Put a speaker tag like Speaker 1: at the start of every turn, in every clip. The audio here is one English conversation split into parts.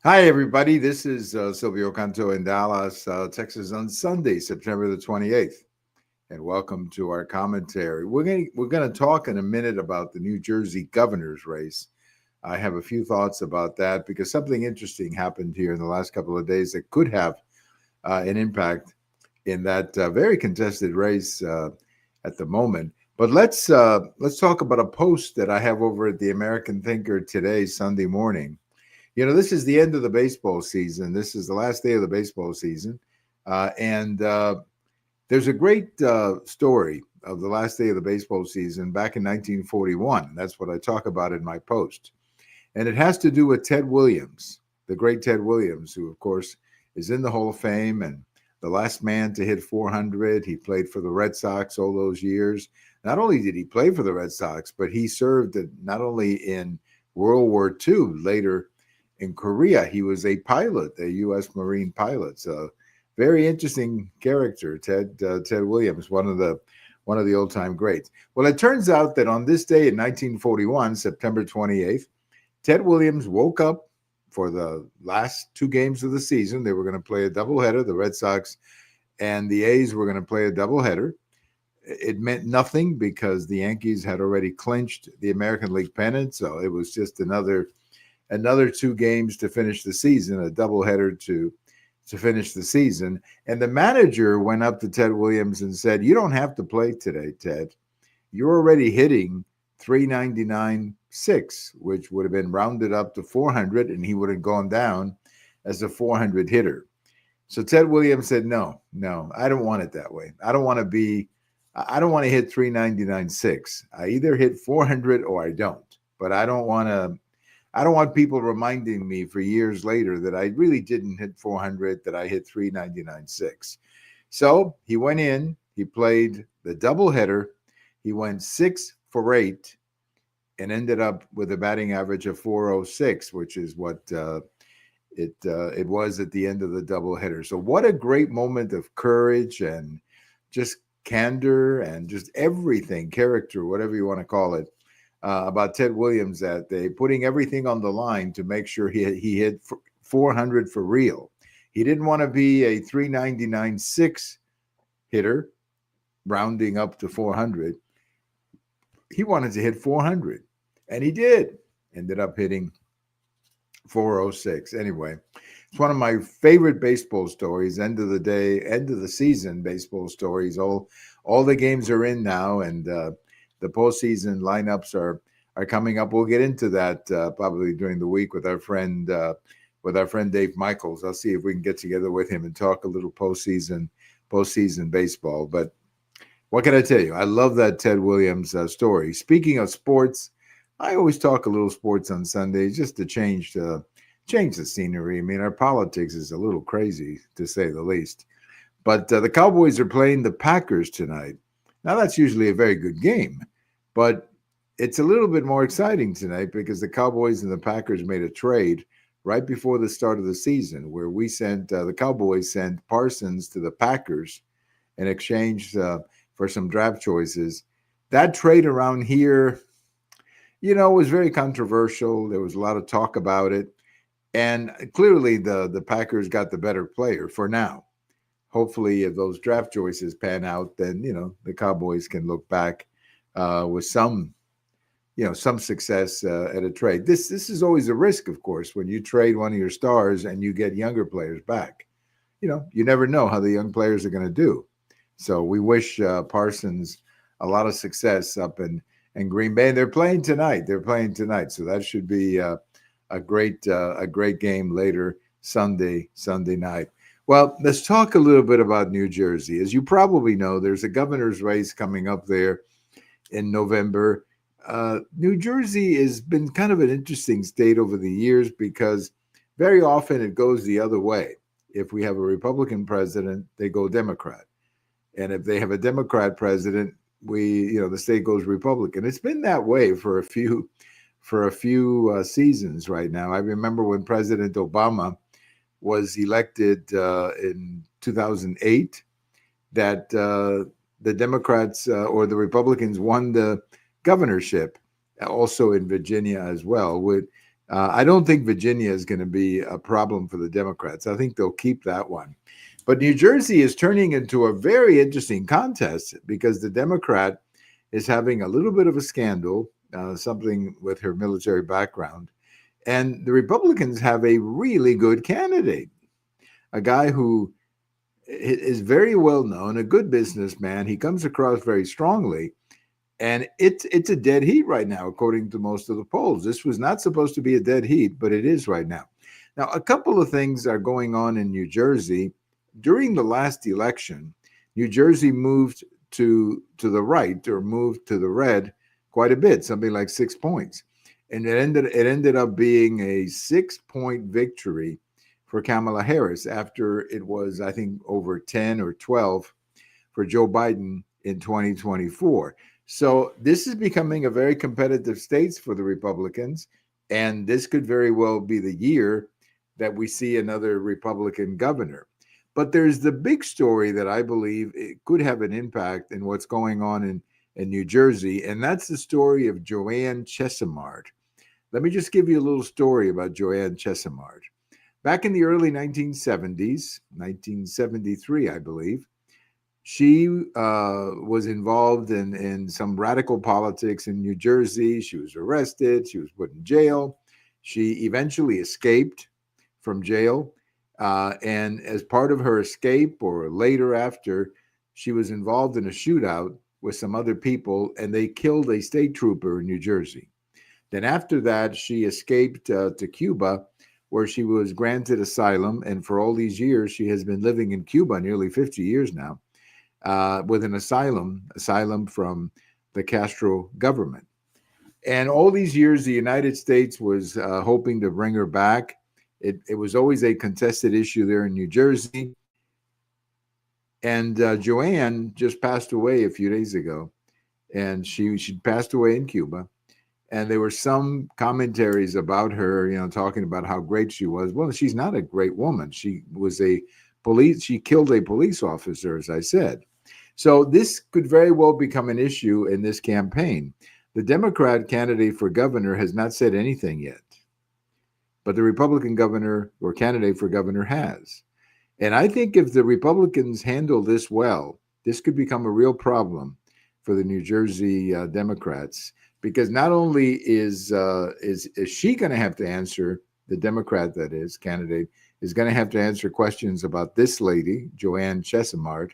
Speaker 1: Hi, everybody. This is Silvio Canto in Dallas, Texas on Sunday, September the 28th. And welcome to our commentary. We're gonna talk in a minute about the New Jersey governor's race. I have a few thoughts about that because something interesting happened here in the last couple of days that could have an impact in that very contested race at the moment. But let's talk about a post that I have over at the American Thinker today, Sunday morning. This is the end of the baseball season. This is the last day of the baseball season. And there's a great story of the last day of the baseball season back in 1941. That's what I talk about in my post. And it has to do with Ted Williams, the great Ted Williams, who, of course, is in the Hall of Fame and the last man to hit 400. He played for the Red Sox all those years. Not only did he play for the Red Sox, but he served not only in World War II, later in Korea. He was a pilot, a U.S. Marine pilot. So very interesting character, Ted Williams, one of the old time greats. Well, it turns out that on this day in 1941, September 28th, Ted Williams woke up for the last two games of the season. They were going to play a doubleheader. The Red Sox and the A's were going to play a doubleheader. It meant nothing because the Yankees had already clinched the American League pennant. So it was just another two games to finish the season, a doubleheader to finish the season. And the manager went up to Ted Williams and said, "You don't have to play today, Ted. You're already hitting 399.6, which would have been rounded up to 400, and he would have gone down as a 400 hitter." So Ted Williams said, "No, I don't want it that way. I don't want to hit 399.6. I either hit 400 or I don't. But I don't want people reminding me for years later that I really didn't hit 400, that I hit 399.6. So he went in, he played the doubleheader, he went 6 for 8 and ended up with a batting average of 406, which is what it was at the end of the doubleheader. So what a great moment of courage and just candor and just everything, character, whatever you want to call it, about Ted Williams that day, putting everything on the line to make sure he hit 400 for real. He didn't want to be a 399.6 hitter, rounding up to 400. He wanted to hit 400, and he did. Ended up hitting 406. Anyway, it's one of my favorite baseball stories. End of the day, end of the season baseball stories. All the games are in now, and the postseason lineups are coming up. We'll get into that probably during the week with our friend Dave Michaels. I'll see if we can get together with him and talk a little postseason baseball. But what can I tell you? I love that Ted Williams story. Speaking of sports, I always talk a little sports on Sundays just to change the scenery. I mean, our politics is a little crazy to say the least. But the Cowboys are playing the Packers tonight. Now, that's usually a very good game, but it's a little bit more exciting tonight because the Cowboys and the Packers made a trade right before the start of the season where the Cowboys sent Parsons to the Packers in exchange for some draft choices. That trade around here, was very controversial. There was a lot of talk about it. And clearly the Packers got the better player for now. Hopefully, if those draft choices pan out, then the Cowboys can look back with some success at a trade. This is always a risk, of course, when you trade one of your stars and you get younger players back. You never know how the young players are going to do. So we wish Parsons a lot of success up in Green Bay. And they're playing tonight. So that should be a great game later Sunday night. Well, let's talk a little bit about New Jersey. As you probably know, there's a governor's race coming up there in November. New Jersey has been kind of an interesting state over the years because very often it goes the other way. If we have a Republican president, they go Democrat. And if they have a Democrat president, the state goes Republican. It's been that way for a few seasons right now. I remember when President Obama was elected in 2008, that the Democrats or the Republicans won the governorship, also in Virginia as well. I don't think Virginia is going to be a problem for the Democrats. I think they'll keep that one. But New Jersey is turning into a very interesting contest because the Democrat is having a little bit of a scandal, something with her military background. And the Republicans have a really good candidate, a guy who is very well known, a good businessman. He comes across very strongly. And it's a dead heat right now, according to most of the polls. This was not supposed to be a dead heat, but it is right now. Now, a couple of things are going on in New Jersey. During the last election, New Jersey moved to the right or moved to the red quite a bit, something like 6 points. And it ended up being a 6-point victory for Kamala Harris after it was, I think, over 10 or 12 for Joe Biden in 2024. So this is becoming a very competitive state for the Republicans, and this could very well be the year that we see another Republican governor. But there's the big story that I believe it could have an impact in what's going on in New Jersey, and that's the story of Joanne Chesimard. Let me just give you a little story about Joanne Chesimard. Back in the early 1970s, 1973, I believe, she was involved in some radical politics in New Jersey. She was arrested. She was put in jail. She eventually escaped from jail. And as part of her escape, or later after, she was involved in a shootout with some other people, and they killed a state trooper in New Jersey. Then after that, she escaped to Cuba, where she was granted asylum. And for all these years, she has been living in Cuba, nearly 50 years now, with an asylum from the Castro government. And all these years, the United States was hoping to bring her back. It was always a contested issue there in New Jersey. And Joanne just passed away a few days ago, and she passed away in Cuba. And there were some commentaries about her, talking about how great she was. Well, she's not a great woman. She killed a police officer, as I said. So this could very well become an issue in this campaign. The Democrat candidate for governor has not said anything yet, but the Republican governor or candidate for governor has. And I think if the Republicans handle this well, this could become a real problem for the New Jersey Democrats, because not only is she going to have to answer, the Democrat, that is, candidate, is going to have to answer questions about this lady, Joanne Chesimard,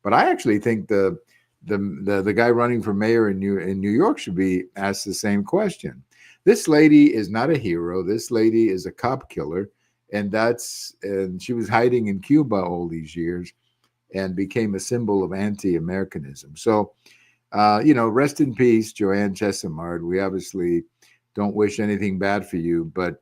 Speaker 1: but I actually think the guy running for mayor in New York should be asked the same question. This lady is not a hero. This lady is a cop killer, and she was hiding in Cuba all these years and became a symbol of anti-Americanism. So, rest in peace, Joanne Chesimard. We obviously don't wish anything bad for you, but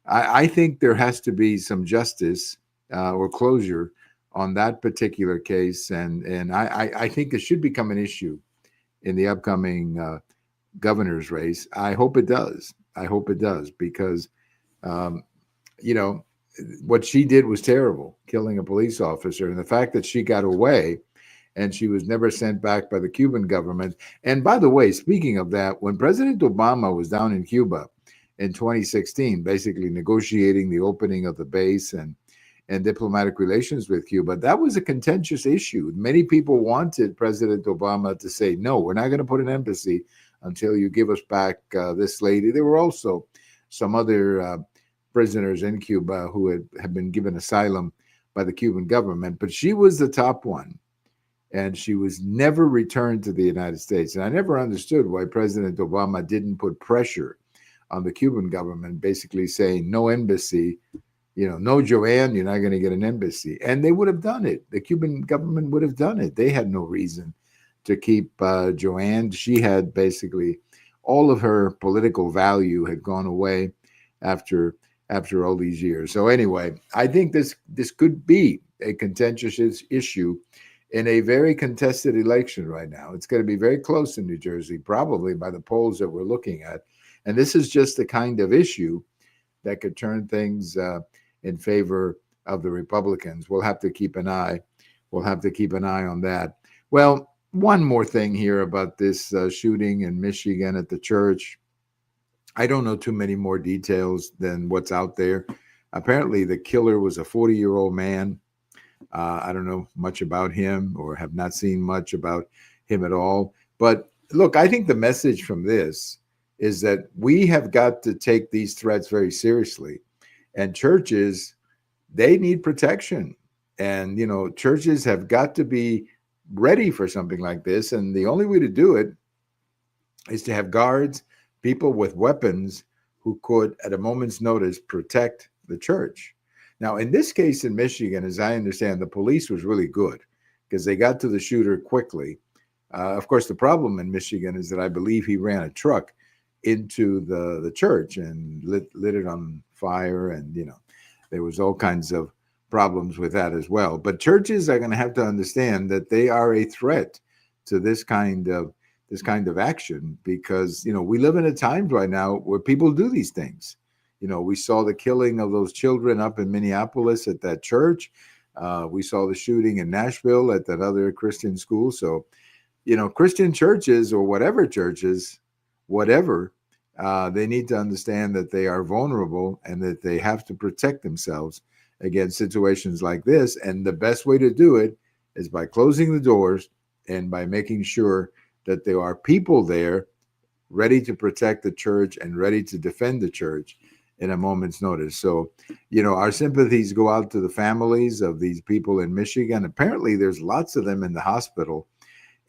Speaker 1: I think there has to be some justice or closure on that particular case, and I think it should become an issue in the upcoming governor's race. I hope it does. I hope it does, because what she did was terrible, killing a police officer, and the fact that she got away and she was never sent back by the Cuban government. And by the way, speaking of that, when President Obama was down in Cuba in 2016, basically negotiating the opening of the base and diplomatic relations with Cuba, that was a contentious issue. Many people wanted President Obama to say, no, we're not going to put an embassy until you give us back this lady. There were also some other prisoners in Cuba who had been given asylum by the Cuban government, but she was the top one. And she was never returned to the United States. And I never understood why President Obama didn't put pressure on the Cuban government, basically saying, no embassy, no, Joanne, you're not going to get an embassy. And they would have done it. The Cuban government would have done it. They had no reason to keep Joanne. She had basically all of her political value had gone away after all these years. So anyway, I think this could be a contentious issue in a very contested election right now. It's going to be very close in New Jersey, probably by the polls that we're looking at. And this is just the kind of issue that could turn things in favor of the Republicans. We'll have to keep an eye. We'll have to keep an eye on that. Well, one more thing here about this shooting in Michigan at the church. I don't know too many more details than what's out there. Apparently, the killer was a 40-year-old man. I don't know much about him or have not seen much about him at all. But look, I think the message from this is that we have got to take these threats very seriously. And churches, they need protection. And, churches have got to be ready for something like this. And the only way to do it is to have guards, people with weapons who could, at a moment's notice, protect the church. Now, in this case in Michigan, as I understand, the police was really good because they got to the shooter quickly. Of course, the problem in Michigan is that I believe he ran a truck into the church and lit it on fire. And, there was all kinds of problems with that as well. But churches are going to have to understand that they are a threat to this kind of action because we live in a time right now where people do these things. We saw the killing of those children up in Minneapolis at that church. We saw the shooting in Nashville at that other Christian school. So, Christian churches or whatever churches, whatever, they need to understand that they are vulnerable and that they have to protect themselves against situations like this. And the best way to do it is by closing the doors and by making sure that there are people there ready to protect the church and ready to defend the church in a moment's notice. So, our sympathies go out to the families of these people in Michigan. Apparently, there's lots of them in the hospital,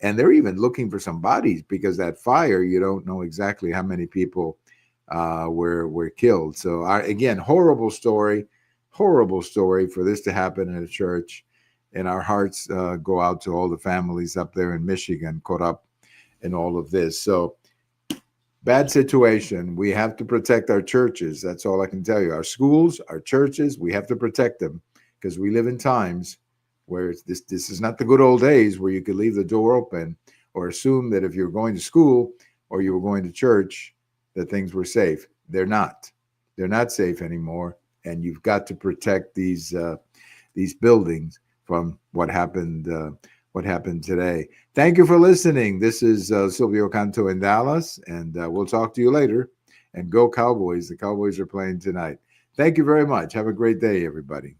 Speaker 1: and they're even looking for some bodies because that fire, you don't know exactly how many people were killed. So, again, horrible story for this to happen in a church. And our hearts go out to all the families up there in Michigan caught up in all of this. So, bad situation. We have to protect our churches. That's all I can tell you. Our schools, our churches, we have to protect them because we live in times where this is not the good old days where you could leave the door open or assume that if you're going to school or you were going to church that things were safe. They're not. They're not safe anymore. And you've got to protect these buildings from what happened today. Thank you for listening. This is Silvio Canto in Dallas, and we'll talk to you later. And go Cowboys. The Cowboys are playing tonight. Thank you very much. Have a great day, everybody.